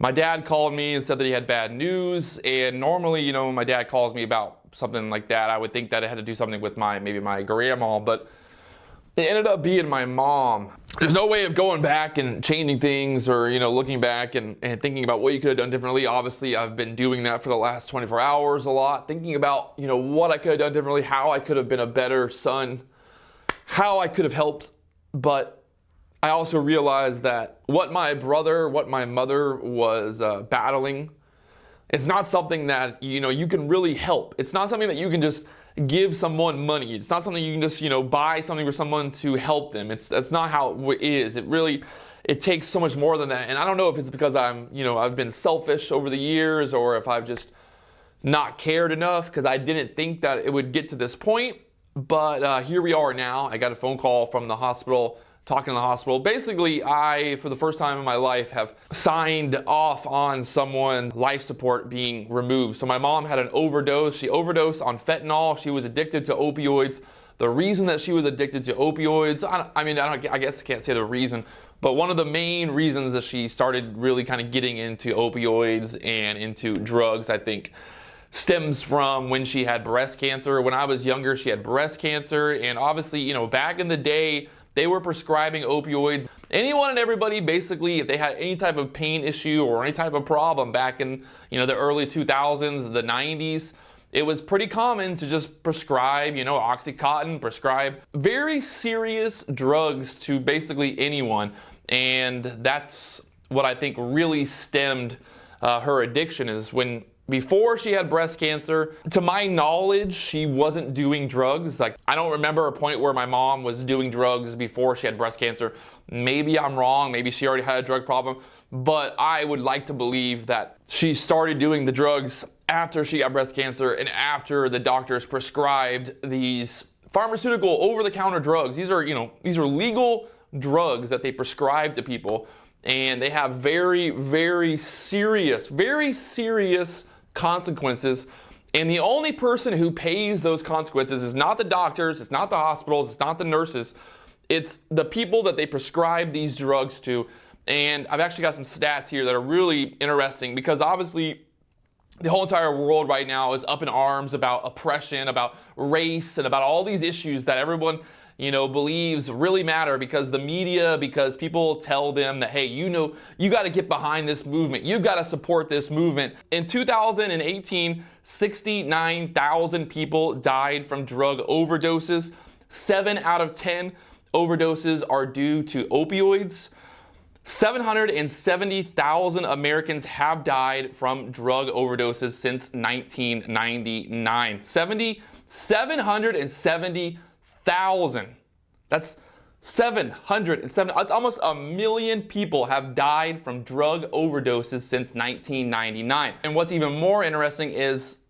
My dad called me and said that he had bad news, and normally, you know, when my dad calls me about something like that, I would think that it had to do something with maybe my grandma, but it ended up being my mom. There's no way of going back and changing things or, you know, looking back and thinking about what you could have done differently. Obviously, I've been doing that for the last 24 hours a lot, thinking about, you know, what I could have done differently, how I could have been a better son, how I could have helped. But I also realized that what my mother was battling, it's not something that, you know, you can really help. It's not something that you can just give someone money. It's not something you can just, you know, buy something for someone to help them. That's not how it is. It takes so much more than that. And I don't know if it's because I've been selfish over the years, or if I've just not cared enough, because I didn't think that it would get to this point. But here we are now. I got a phone call from the hospital, talking to the hospital. Basically, I, for the first time in my life, have signed off on someone's life support being removed. So my mom had an overdose. She overdosed on fentanyl. She was addicted to opioids. The reason that she was addicted to opioids, I guess I can't say the reason, but one of the main reasons that she started really kind of getting into opioids and into drugs, I think, stems from when she had breast cancer. When I was younger, she had breast cancer, and obviously, you know, back in the day, they were prescribing opioids. Anyone and everybody, basically, if they had any type of pain issue or any type of problem back in, you know, the early 2000s, the 90s, it was pretty common to just prescribe, you know, Oxycontin, prescribe very serious drugs to basically anyone. And that's what I think really stemmed her addiction, is when before she had breast cancer, to my knowledge, she wasn't doing drugs. Like, I don't remember a point where my mom was doing drugs before she had breast cancer. Maybe I'm wrong. Maybe she already had a drug problem. But I would like to believe that she started doing the drugs after she got breast cancer and after the doctors prescribed these pharmaceutical over-the-counter drugs. These are legal drugs that they prescribe to people. And they have very, very serious consequences, and the only person who pays those consequences is not the doctors, it's not the hospitals, it's not the nurses, it's the people that they prescribe these drugs to. And I've actually got some stats here that are really interesting, because obviously the whole entire world right now is up in arms about oppression, about race, and about all these issues that everyone, you know, believes really matter, because the media, because people tell them that, hey, you know, you got to get behind this movement. You got to support this movement. In 2018, 69,000 people died from drug overdoses. 7 out of 10 overdoses are due to opioids. 770,000 Americans have died from drug overdoses since 1999. 770,000. That's 707. That's almost 1 million people have died from drug overdoses since 1999. And what's even more interesting is,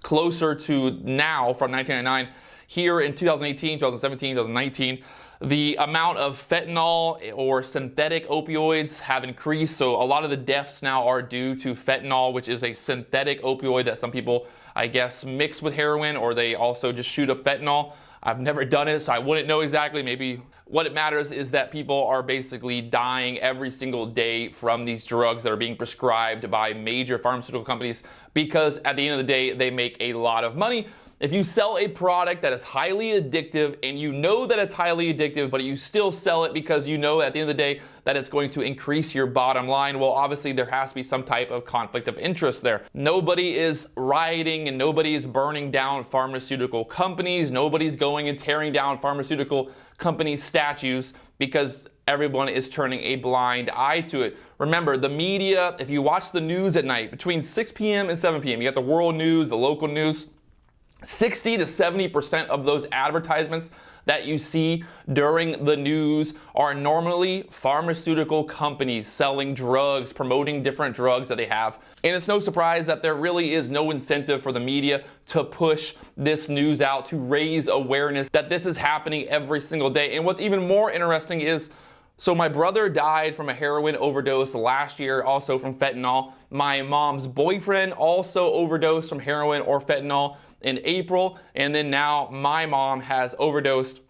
closer to now, from 1999, here in 2018, 2017, 2019, the amount of fentanyl or synthetic opioids have increased. So a lot of the deaths now are due to fentanyl, which is a synthetic opioid that some people, I guess, mix with heroin, or they also just shoot up fentanyl. I've never done it, so I wouldn't know exactly. Maybe what it matters is that people are basically dying every single day from these drugs that are being prescribed by major pharmaceutical companies, because at the end of the day, they make a lot of money. If you sell a product that is highly addictive, and you know that it's highly addictive, but you still sell it because you know at the end of the day that it's going to increase your bottom line, well, obviously there has to be some type of conflict of interest there. Nobody is rioting and nobody is burning down pharmaceutical companies. Nobody's going and tearing down pharmaceutical company statues because everyone is turning a blind eye to it. Remember, the media, if you watch the news at night between 6 p.m. and 7 p.m., you got the world news, the local news, 60 to 70% of those advertisements that you see during the news are normally pharmaceutical companies selling drugs, promoting different drugs that they have. And it's no surprise that there really is no incentive for the media to push this news out, to raise awareness that this is happening every single day. And what's even more interesting is, so my brother died from a heroin overdose last year, also from fentanyl. My mom's boyfriend also overdosed from heroin or fentanyl in April, and then now my mom has overdosed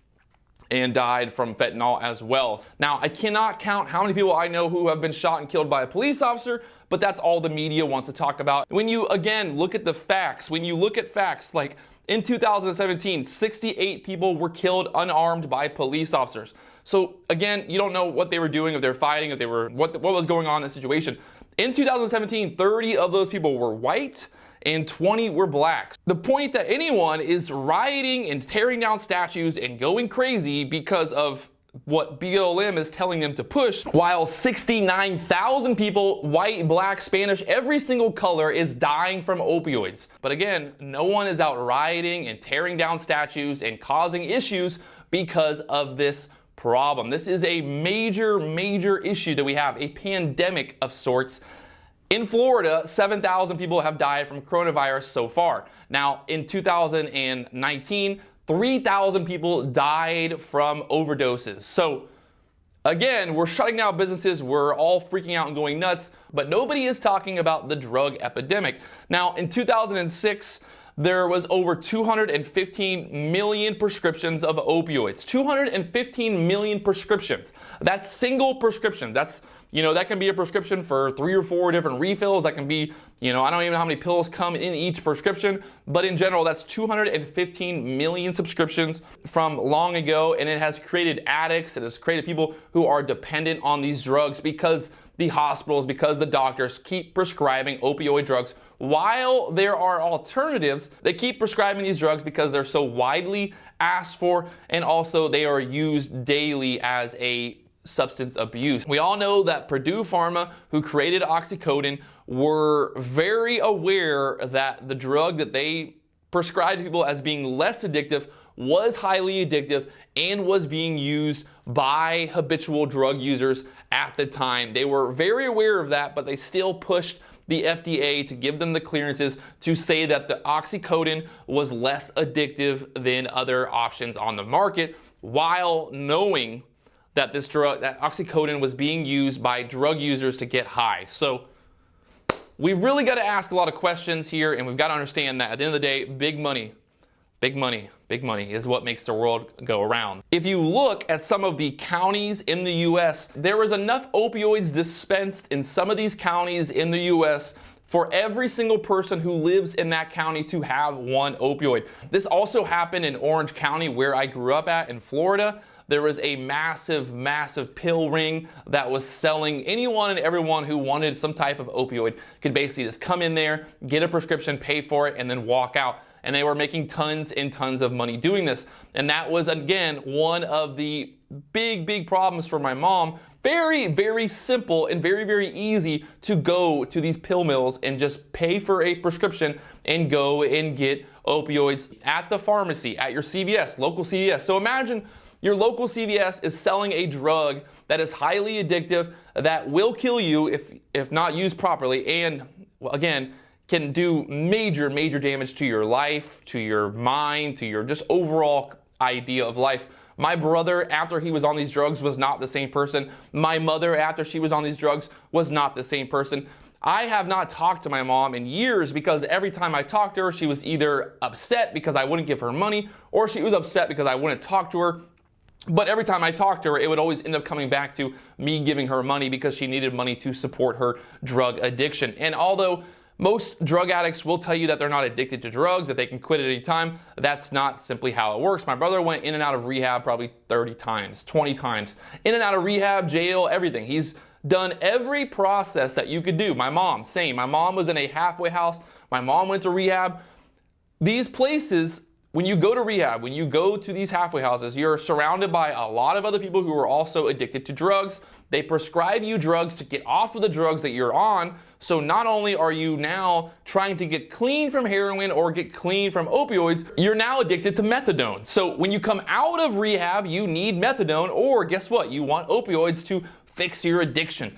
and died from fentanyl as well. Now, I cannot count how many people I know who have been shot and killed by a police officer, but that's all the media wants to talk about. When you, again, look at the facts, when you look at facts, like in 2017, 68 people were killed unarmed by police officers. So again, you don't know what they were doing, if they were fighting, if they were, what was going on in the situation. In 2017, 30 of those people were white, and 20 were blacks. The point that anyone is rioting and tearing down statues and going crazy because of what BLM is telling them to push, while 69,000 people, white, black, Spanish, every single color, is dying from opioids. But again, no one is out rioting and tearing down statues and causing issues because of this problem. This is a major, major issue that we have, a pandemic of sorts. In Florida, 7,000 people have died from coronavirus so far. Now, in 2019, 3,000 people died from overdoses. So, again, we're shutting down businesses, we're all freaking out and going nuts, but nobody is talking about the drug epidemic. Now, in 2006, there was over 215 million prescriptions of opioids. 215 million prescriptions. That's single prescription. That's, that can be a prescription for 3 or 4 different refills. That can be, I don't even know how many pills come in each prescription, but in general, that's 215 million subscriptions from long ago, and it has created addicts. It has created people who are dependent on these drugs because the hospitals, because the doctors keep prescribing opioid drugs. While there are alternatives, they keep prescribing these drugs because they're so widely asked for, and also they are used daily as a substance abuse. We all know that Purdue Pharma, who created oxycodone, were very aware that the drug that they prescribed to people as being less addictive was highly addictive and was being used by habitual drug users at the time. They were very aware of that, but they still pushed the FDA to give them the clearances to say that the oxycodone was less addictive than other options on the market, while knowing that this drug, that oxycodone, was being used by drug users to get high. So we've really got to ask a lot of questions here, and we've got to understand that at the end of the day, big money is what makes the world go around. If you look at some of the counties in the US, there was enough opioids dispensed in some of these counties in the US for every single person who lives in that county to have one opioid. This also happened in Orange County, where I grew up at in Florida. There was a massive, massive pill ring that was selling. Anyone and everyone who wanted some type of opioid could basically just come in there, get a prescription, pay for it, and then walk out. And they were making tons and tons of money doing this. And that was, again, one of the big, big problems for my mom. Very, very simple and very, very easy to go to these pill mills and just pay for a prescription and go and get opioids at the pharmacy, at your CVS, local CVS. So imagine your local CVS is selling a drug that is highly addictive, that will kill you if not used properly, and, well, again, can do major, major damage to your life, to your mind, to your just overall idea of life. My brother, after he was on these drugs, was not the same person. My mother, after she was on these drugs, was not the same person. I have not talked to my mom in years because every time I talked to her, she was either upset because I wouldn't give her money, or she was upset because I wouldn't talk to her. But every time I talked to her, it would always end up coming back to me giving her money because she needed money to support her drug addiction. And although most drug addicts will tell you that they're not addicted to drugs, that they can quit at any time, that's not simply how it works. My brother went in and out of rehab probably 30 times, 20 times. In and out of rehab, jail, everything. He's done every process that you could do. My mom, same. My mom was in a halfway house. My mom went to rehab. These places, when you go to rehab, when you go to these halfway houses, you're surrounded by a lot of other people who are also addicted to drugs. They prescribe you drugs to get off of the drugs that you're on. So not only are you now trying to get clean from heroin or get clean from opioids, you're now addicted to methadone. So when you come out of rehab, you need methadone, or guess what? You want opioids to fix your addiction.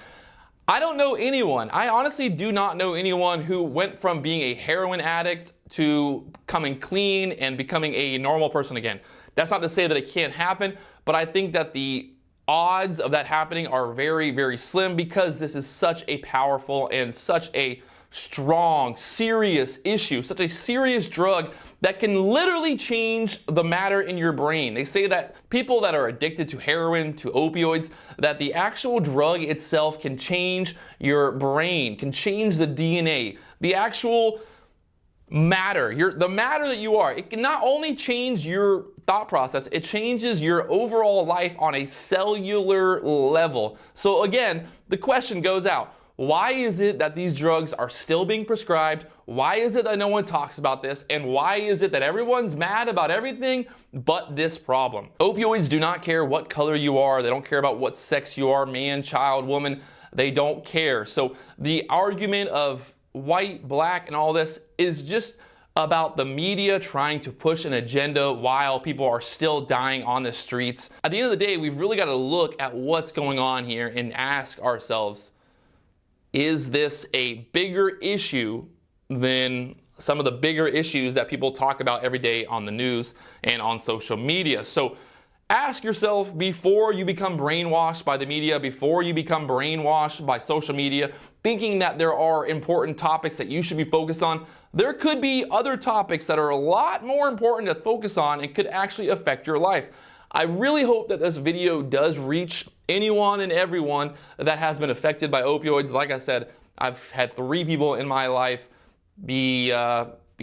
I don't know anyone, I honestly do not know anyone who went from being a heroin addict to coming clean and becoming a normal person again. That's not to say that it can't happen, but I think that the odds of that happening are very, very slim because this is such a powerful and such a strong, serious issue, such a serious drug that can literally change the matter in your brain. They say that people that are addicted to heroin, to opioids, that the actual drug itself can change your brain, can change the DNA, the actual matter, the matter that you are. It can not only change your thought process, it changes your overall life on a cellular level. So again, the question goes out. Why is it that these drugs are still being prescribed? Why is it that no one talks about this? And why is it that everyone's mad about everything but this problem? Opioids do not care what color you are. They don't care about what sex you are, man, child, woman. They don't care. So the argument of white, black, and all this is just about the media trying to push an agenda while people are still dying on the streets. At the end of the day, we've really got to look at what's going on here and ask ourselves, is this a bigger issue than some of the bigger issues that people talk about every day on the news and on social media? So ask yourself before you become brainwashed by the media, before you become brainwashed by social media, thinking that there are important topics that you should be focused on. There could be other topics that are a lot more important to focus on and could actually affect your life. I really hope that this video does reach anyone and everyone that has been affected by opioids. Like I said, I've had 3 people in my life be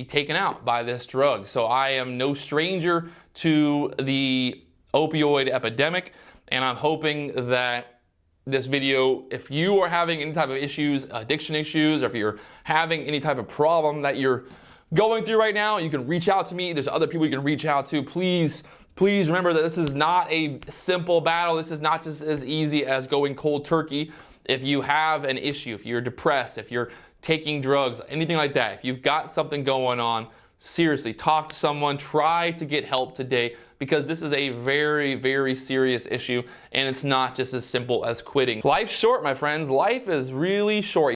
taken out by this drug. So I am no stranger to the opioid epidemic, and I'm hoping that this video, if you are having any type of issues, addiction issues, or if you're having any type of problem that you're going through right now, you can reach out to me. There's other people you can reach out to. Please remember that this is not a simple battle. This is not just as easy as going cold turkey. If you have an issue, if you're depressed, if you're taking drugs, anything like that, if you've got something going on, seriously, talk to someone, try to get help today, because this is a very, very serious issue, and it's not just as simple as quitting. Life's short, my friends. Life is really short.